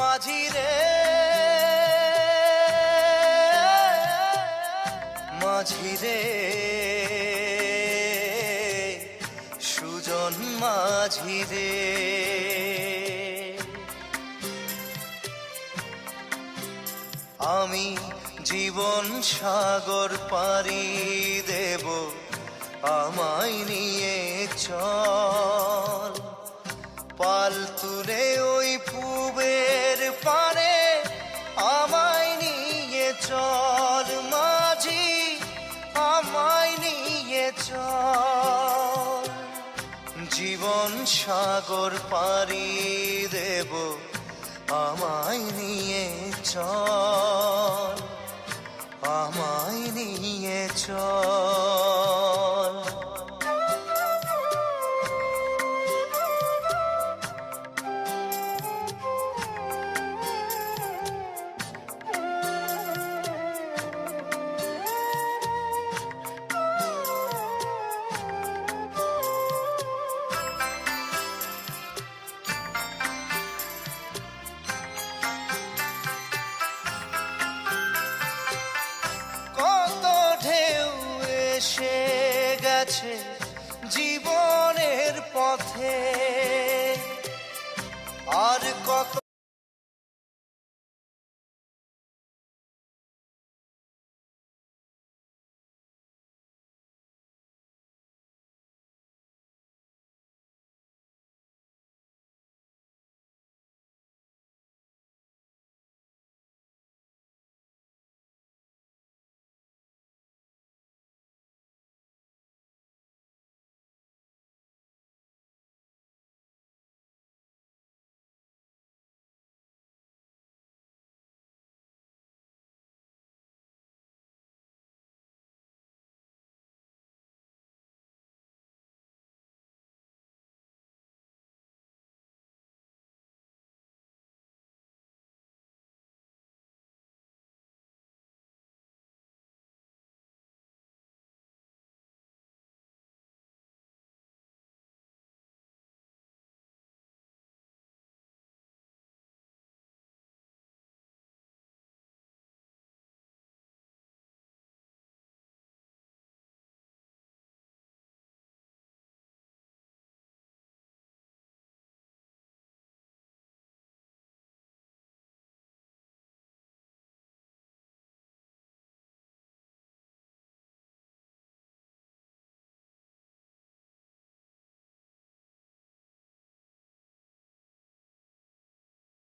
মাঝি রে মাঝি রে সুজন মাঝি রে আমি জীবন সাগর পাড়ি দেব আমায় নিয়ে চল পাল তুলে ওই পুবের পারে আমায় নিয়ে চল মাঝি আমায় নিয়ে চল জীবন সাগর পাড়ি দেব আমায় নিয়ে চল আমায় নিয়ে চল এসে গেছে জীবনের পথে আর কত